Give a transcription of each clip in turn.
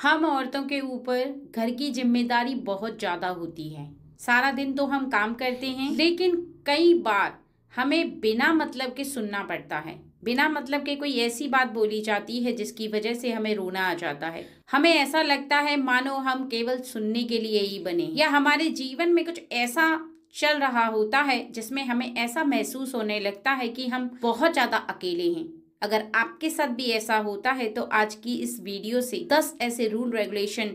हम औरतों के ऊपर घर की जिम्मेदारी बहुत ज़्यादा होती है। सारा दिन तो हम काम करते हैं, लेकिन कई बार हमें बिना मतलब के सुनना पड़ता है। बिना मतलब के कोई ऐसी बात बोली जाती है जिसकी वजह से हमें रोना आ जाता है। हमें ऐसा लगता है मानो हम केवल सुनने के लिए ही बने, या हमारे जीवन में कुछ ऐसा चल रहा होता है जिसमें हमें ऐसा महसूस होने लगता है कि हम बहुत ज़्यादा अकेले हैं। अगर आपके साथ भी ऐसा होता है तो आज की इस वीडियो से 10 ऐसे रूल रेगुलेशन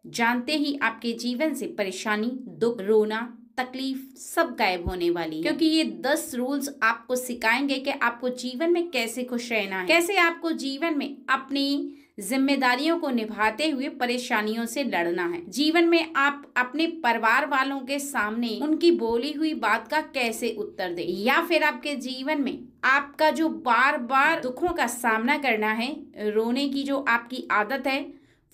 जानते ही आपके जीवन से परेशानी, दुख, रोना, तकलीफ सब गायब होने वाली है। क्योंकि ये 10 रूल्स आपको सिखाएंगे कि आपको जीवन में कैसे खुश रहना है, कैसे आपको जीवन में अपनी जिम्मेदारियों को निभाते हुए परेशानियों से लड़ना है। जीवन में आप अपने परिवार वालों के सामने उनकी बोली हुई बात का कैसे उत्तर दें, या फिर आपके जीवन में आपका जो बार बार दुखों का सामना करना है, रोने की जो आपकी आदत है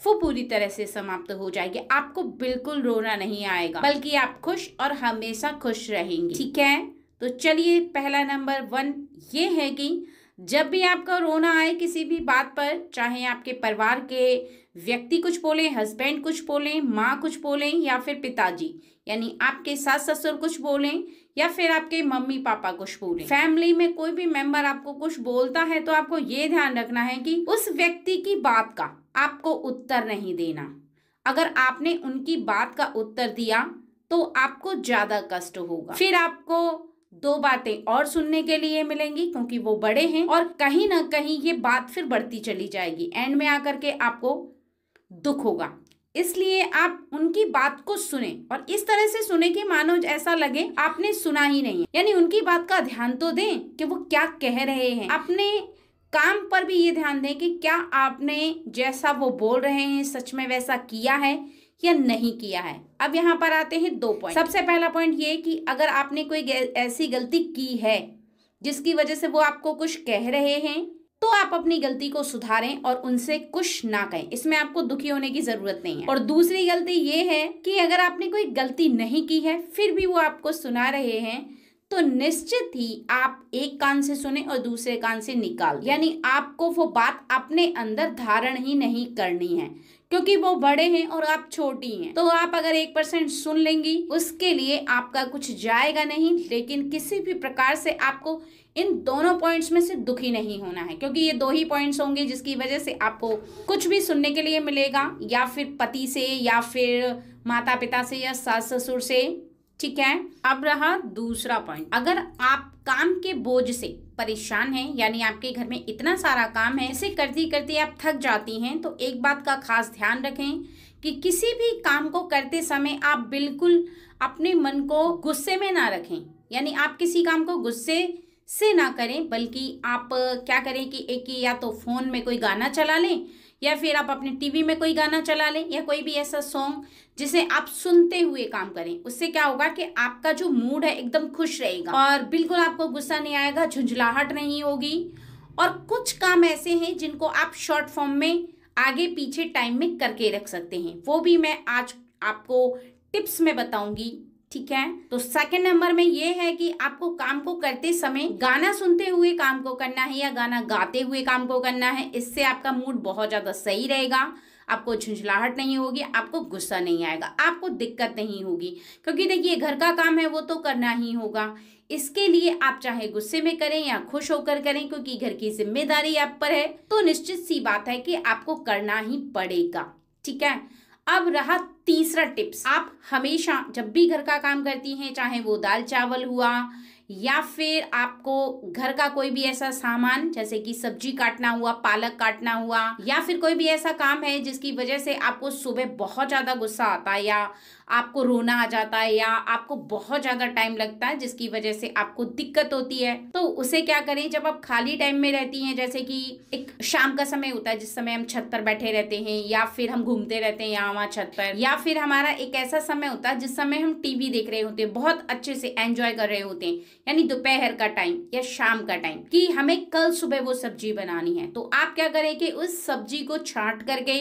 वो पूरी तरह से समाप्त हो जाएगी। आपको बिल्कुल रोना नहीं आएगा, बल्कि आप खुश और हमेशा खुश रहेंगे। ठीक है, तो चलिए पहला नंबर 1 ये है कि जब भी आपका रोना आए किसी भी बात पर, चाहे आपके परिवार के व्यक्ति कुछ बोले, हस्बैंड कुछ बोले, माँ कुछ बोले, या फिर पिताजी यानी आपके सास ससुर कुछ बोले, या फिर आपके मम्मी पापा कुछ बोले, फैमिली में कोई भी मेंबर आपको कुछ बोलता है, तो आपको ये ध्यान रखना है कि उस व्यक्ति की बात का आपको उत्तर नहीं देना। अगर आपने उनकी बात का उत्तर दिया तो आपको ज्यादा कष्ट होगा। फिर आपको 2 बातें और सुनने के लिए मिलेंगी, क्योंकि वो बड़े हैं और कहीं ना कहीं ये बात फिर बढ़ती चली जाएगी। एंड में आकर के आपको दुख होगा, इसलिए आप उनकी बात को सुने और इस तरह से सुने कि मानो ऐसा लगे आपने सुना ही नहीं है। यानी उनकी बात का ध्यान तो दें कि वो क्या कह रहे हैं। अपने काम पर भी ये ध्यान दें कि क्या आपने जैसा वो बोल रहे हैं सच में वैसा किया है या नहीं किया है। अब यहाँ पर आते हैं 2 पॉइंट। सबसे पहला पॉइंट ये कि अगर आपने कोई ऐसी गलती की है जिसकी वजह से वो आपको कुछ कह रहे हैं, तो आप अपनी गलती को सुधारें और उनसे कुछ ना कहें। इसमें आपको दुखी होने की जरूरत नहीं है। और दूसरी गलती ये है कि अगर आपने कोई गलती नहीं की है फिर भी वो आपको सुना रहे हैं, तो निश्चित ही आप एक कान से सुने और दूसरे कान से निकाल। यानी आपको वो बात अपने अंदर धारण ही नहीं करनी है, क्योंकि वो बड़े हैं और आप छोटी हैं। तो आप अगर 1% सुन लेंगी उसके लिए आपका कुछ जाएगा नहीं, लेकिन किसी भी प्रकार से आपको इन दोनों पॉइंट्स में से दुखी नहीं होना है, क्योंकि ये 2 ही पॉइंट्स होंगे जिसकी वजह से आपको कुछ भी सुनने के लिए मिलेगा, या फिर पति से, या फिर माता पिता से, या सास ससुर से। ठीक है, अब रहा दूसरा पॉइंट। अगर आप काम के बोझ से परेशान हैं, यानी आपके घर में इतना सारा काम है, इसे करते करते आप थक जाती हैं, तो एक बात का खास ध्यान रखें कि किसी भी काम को करते समय आप बिल्कुल अपने मन को गुस्से में ना रखें। यानी आप किसी काम को गुस्से से ना करें, बल्कि आप क्या करें कि एक या तो फोन में कोई गाना चला लें, या फिर आप अपने टीवी में कोई गाना चला लें, या कोई भी ऐसा सॉन्ग जिसे आप सुनते हुए काम करें। उससे क्या होगा कि आपका जो मूड है एकदम खुश रहेगा और बिल्कुल आपको गुस्सा नहीं आएगा, झुंझलाहट नहीं होगी। और कुछ काम ऐसे हैं जिनको आप शॉर्ट फॉर्म में आगे पीछे टाइम में करके रख सकते हैं, वो भी मैं आज आपको टिप्स में बताऊंगी। ठीक है, तो सेकंड नंबर में ये है कि आपको काम को करते समय गाना सुनते हुए काम को करना है या गाना गाते हुए काम को करना है। इससे आपका मूड बहुत ज्यादा सही रहेगा, आपको झुंझलाहट नहीं होगी, आपको गुस्सा नहीं आएगा, आपको दिक्कत नहीं होगी। क्योंकि देखिए घर का काम है वो तो करना ही होगा, इसके लिए आप चाहे गुस्से में करें या खुश होकर करें, क्योंकि घर की जिम्मेदारी आप पर है, तो निश्चित सी बात है कि आपको करना ही पड़ेगा। ठीक है, अब रहा तीसरा टिप्स। आप हमेशा जब भी घर का काम करती हैं, चाहे वो दाल चावल हुआ, या फिर आपको घर का कोई भी ऐसा सामान जैसे कि सब्जी काटना हुआ, पालक काटना हुआ, या फिर कोई भी ऐसा काम है जिसकी वजह से आपको सुबह बहुत ज्यादा गुस्सा आता है, या आपको रोना आ जाता है, या आपको बहुत ज्यादा टाइम लगता है जिसकी वजह से आपको दिक्कत होती है, तो उसे क्या करें, जब आप खाली टाइम में रहती हैं, जैसे कि एक शाम का समय होता है जिस समय हम छत पर बैठे रहते हैं, या फिर हम घूमते रहते हैं यहाँ वहाँ छत पर, या फिर हमारा एक ऐसा समय होता है जिस समय हम टीवी देख रहे होते हैं, बहुत अच्छे से एंजॉय कर रहे होते हैं, यानी दोपहर का टाइम या शाम का टाइम, कि हमें कल सुबह वो सब्जी बनानी है, तो आप क्या करें कि उस सब्जी को छांट करके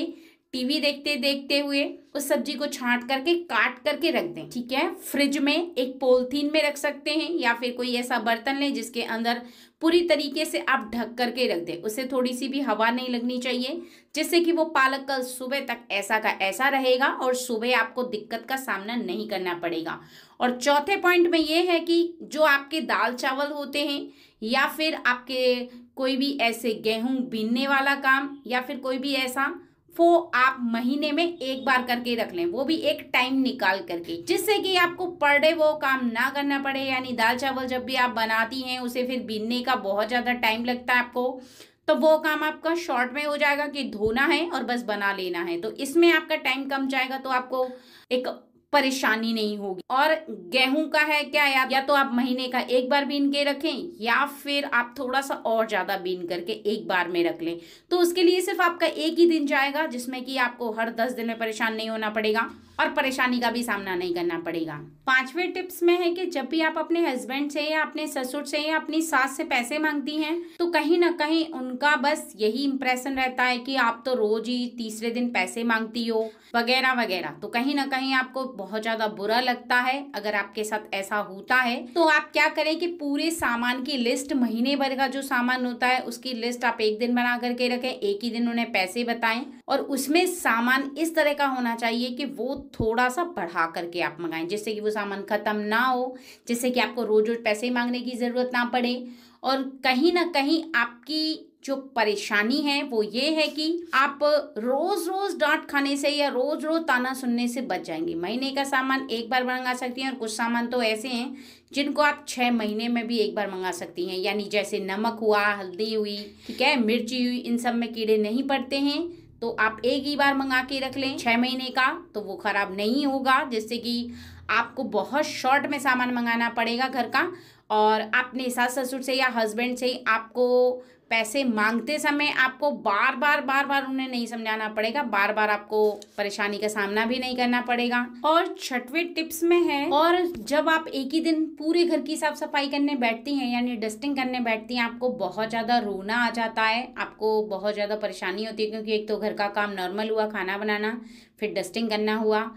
टीवी देखते देखते हुए उस सब्जी को छांट करके काट करके रख दें। ठीक है, फ्रिज में एक पॉलिथीन में रख सकते हैं या फिर कोई ऐसा बर्तन लें जिसके अंदर पूरी तरीके से आप ढक करके रख दें। उसे थोड़ी सी भी हवा नहीं लगनी चाहिए, जिससे कि वो पालक कल सुबह तक ऐसा का ऐसा रहेगा और सुबह आपको दिक्कत का सामना नहीं करना पड़ेगा। और चौथे पॉइंट में ये है कि जो आपके दाल चावल होते हैं या फिर आपके कोई भी ऐसे गेहूं बीनने वाला काम या फिर कोई भी ऐसा, वो आप महीने में एक बार करके रख लें, वो भी एक टाइम निकाल करके, जिससे कि आपको पर डे वो काम ना करना पड़े। यानी दाल चावल जब भी आप बनाती हैं उसे फिर बीनने का बहुत ज़्यादा टाइम लगता है आपको, तो वो काम आपका शॉर्ट में हो जाएगा कि धोना है और बस बना लेना है। तो इसमें आपका टाइम कम जाएगा, तो आपको एक परेशानी नहीं होगी। और गेहूं का है क्या, या तो आप महीने का एक बार बीन के रखें या फिर आप थोड़ा सा और ज्यादा बीन करके एक बार में रख लें। तो उसके लिए सिर्फ आपका एक ही दिन जाएगा, जिसमें कि आपको हर 10 दिन में परेशान नहीं होना पड़ेगा और परेशानी का भी सामना नहीं करना पड़ेगा। पांचवें टिप्स में है कि जब भी आप अपने हस्बैंड से या अपने ससुर से या अपनी सास से पैसे मांगती हैं तो कहीं ना कहीं उनका बस यही इंप्रेशन रहता है कि आप तो रोज ही तीसरे दिन पैसे मांगती हो वगैरह वगैरह। तो कहीं ना कहीं आपको बहुत ज्यादा बुरा लगता है। अगर आपके साथ ऐसा होता है तो आप क्या करें कि पूरे सामान की लिस्ट, महीने भर का जो सामान होता है उसकी लिस्ट आप एक दिन बना करके रखें, एक ही दिन उन्हें पैसे बताएं और उसमें सामान इस तरह का होना चाहिए कि वो थोड़ा सा बढ़ा करके आप मंगाएं, जिससे कि वो सामान खत्म ना हो, जिससे कि आपको रोज रोज पैसे मांगने की जरूरत ना पड़े। और कहीं ना कहीं आपकी जो परेशानी है वो ये है कि आप रोज रोज डांट खाने से या रोज रोज ताना सुनने से बच जाएंगे। महीने का सामान एक बार मंगा सकती हैं और कुछ सामान तो ऐसे हैं जिनको आप 6 महीने में भी एक बार मंगा सकती हैं। यानी जैसे नमक हुआ, हल्दी हुई, ठीक है, मिर्ची हुई, इन सब में कीड़े नहीं पड़ते हैं, तो आप एक ही बार मंगा के रख लें 6 महीने का, तो वो खराब नहीं होगा। जिससे कि आपको बहुत शॉर्ट में सामान मंगाना पड़ेगा घर का, और अपने सास ससुर से या हस्बैंड से आपको पैसे मांगते समय आपको बार बार उन्हें नहीं समझाना पड़ेगा, बार बार आपको परेशानी का सामना भी नहीं करना पड़ेगा। और छठवें टिप्स में है, और जब आप एक ही दिन पूरे घर की साफ सफाई करने बैठती हैं यानी डस्टिंग करने बैठती हैं, आपको बहुत ज़्यादा रोना आ जाता है, आपको बहुत ज़्यादा परेशानी होती है, क्योंकि एक तो घर का काम नॉर्मल हुआ, खाना बनाना, फिर डस्टिंग करना हुआ,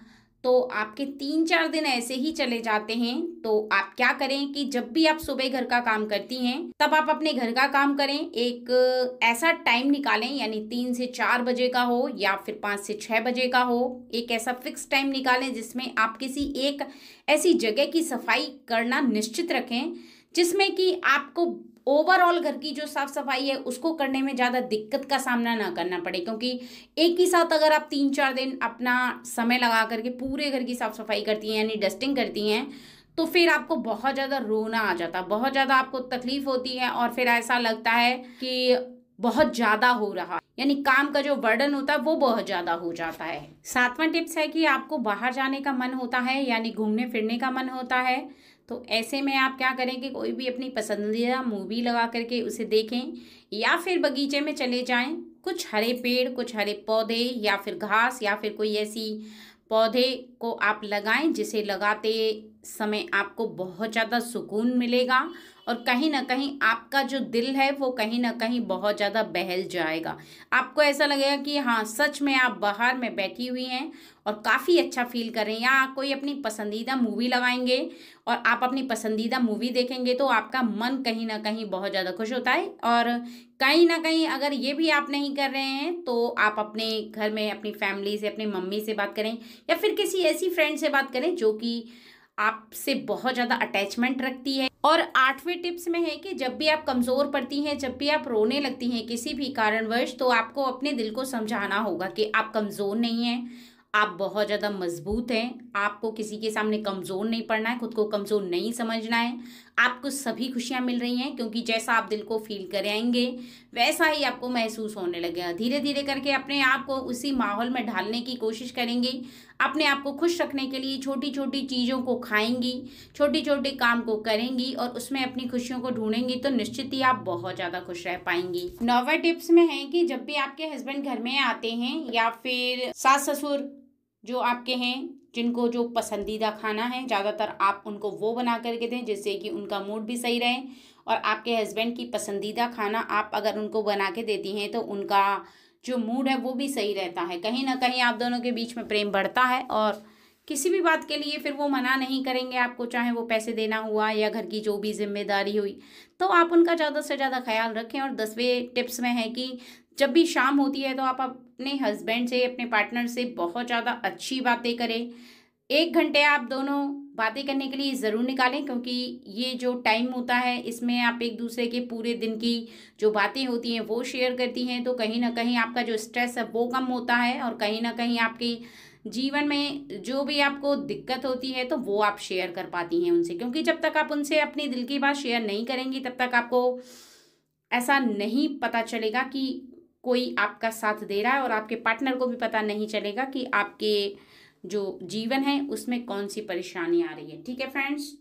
तो आपके 3-4 दिन ऐसे ही चले जाते हैं। तो आप क्या करें कि जब भी आप सुबह घर का काम करती हैं तब आप अपने घर का काम करें, एक ऐसा टाइम निकालें, यानी 3 से 4 बजे का हो या फिर 5 से 6 बजे का हो, एक ऐसा फिक्स टाइम निकालें जिसमें आप किसी एक ऐसी जगह की सफाई करना निश्चित रखें जिसमें कि आपको ओवरऑल घर की जो साफ सफाई है उसको करने में ज़्यादा दिक्कत का सामना ना करना पड़े। क्योंकि एक ही साथ अगर आप 3-4 दिन अपना समय लगा करके पूरे घर की साफ सफाई करती हैं यानी डस्टिंग करती हैं, तो फिर आपको बहुत ज़्यादा रोना आ जाता है, बहुत ज़्यादा आपको तकलीफ होती है और फिर ऐसा लगता है कि बहुत ज़्यादा हो रहा, यानी काम का जो बर्डन होता है वो बहुत ज़्यादा हो जाता है। 7वां टिप्स है कि आपको बाहर जाने का मन होता है यानी घूमने फिरने का मन होता है, तो ऐसे में आप क्या करें कि कोई भी अपनी पसंदीदा मूवी लगा करके उसे देखें या फिर बगीचे में चले जाएं। कुछ हरे पेड़, कुछ हरे पौधे या फिर घास या फिर कोई ऐसी पौधे को आप लगाएं जिसे लगाते समय आपको बहुत ज़्यादा सुकून मिलेगा और कहीं ना कहीं आपका जो दिल है वो कहीं ना कहीं बहुत ज़्यादा बहल जाएगा। आपको ऐसा लगेगा कि हाँ सच में आप बाहर में बैठी हुई हैं और काफ़ी अच्छा फील कर रहे हैं। या कोई अपनी पसंदीदा मूवी लगाएंगे और आप अपनी पसंदीदा मूवी देखेंगे तो आपका मन कहीं ना कहीं बहुत ज़्यादा खुश होता है। और कहीं ना कहीं अगर ये भी आप नहीं कर रहे हैं तो आप अपने घर में अपनी फैमिली से, अपनी मम्मी से बात करें या फिर किसी ऐसी फ्रेंड से बात करें जो कि आपसे बहुत ज़्यादा अटैचमेंट रखती है। और 8वें टिप्स में है कि जब भी आप कमज़ोर पड़ती हैं, जब भी आप रोने लगती हैं किसी भी कारणवश, तो आपको अपने दिल को समझाना होगा कि आप कमज़ोर नहीं हैं, आप बहुत ज़्यादा मजबूत हैं। आपको किसी के सामने कमज़ोर नहीं पड़ना है, खुद को कमज़ोर नहीं समझना है। आपको सभी खुशियाँ मिल रही हैं क्योंकि जैसा आप दिल को फील करेंगे वैसा ही आपको महसूस होने लगेगा। धीरे धीरे करके अपने आप को उसी माहौल में ढालने की कोशिश करेंगी। अपने आप को खुश रखने के लिए छोटी छोटी चीज़ों को खाएंगी, छोटे छोटे काम को करेंगी और उसमें अपनी खुशियों को ढूंढेंगी तो निश्चित ही आप बहुत ज़्यादा खुश रह पाएंगी। 9वां टिप्स में है कि जब भी आपके हस्बैंड घर में आते हैं या फिर सास ससुर जो आपके हैं जिनको जो पसंदीदा खाना है ज़्यादातर आप उनको वो बना करके दें जिससे कि उनका मूड भी सही रहे। और आपके हस्बैंड की पसंदीदा खाना आप अगर उनको बना के देती हैं तो उनका जो मूड है वो भी सही रहता है। कहीं ना कहीं आप दोनों के बीच में प्रेम बढ़ता है और किसी भी बात के लिए फिर वो मना नहीं करेंगे आपको, चाहे वो पैसे देना हुआ या घर की जो भी जिम्मेदारी हुई, तो आप उनका ज़्यादा से ज़्यादा ख्याल रखें। और 10वें टिप्स में है कि जब भी शाम होती है तो आप अपने हस्बैंड से, अपने पार्टनर से बहुत ज़्यादा अच्छी बातें करें। 1 घंटे आप दोनों बातें करने के लिए ज़रूर निकालें, क्योंकि ये जो टाइम होता है इसमें आप एक दूसरे के पूरे दिन की जो बातें होती हैं वो शेयर करती हैं, तो कहीं ना कहीं आपका जो स्ट्रेस है वो कम होता है और कहीं ना कहीं आपके जीवन में जो भी आपको दिक्कत होती है तो वो आप शेयर कर पाती हैं उनसे। क्योंकि जब तक आप उनसे अपनी दिल की बात शेयर नहीं करेंगी तब तक आपको ऐसा नहीं पता चलेगा कि कोई आपका साथ दे रहा है, और आपके पार्टनर को भी पता नहीं चलेगा कि आपके जो जीवन है उसमें कौन सी परेशानी आ रही है। ठीक है फ्रेंड्स।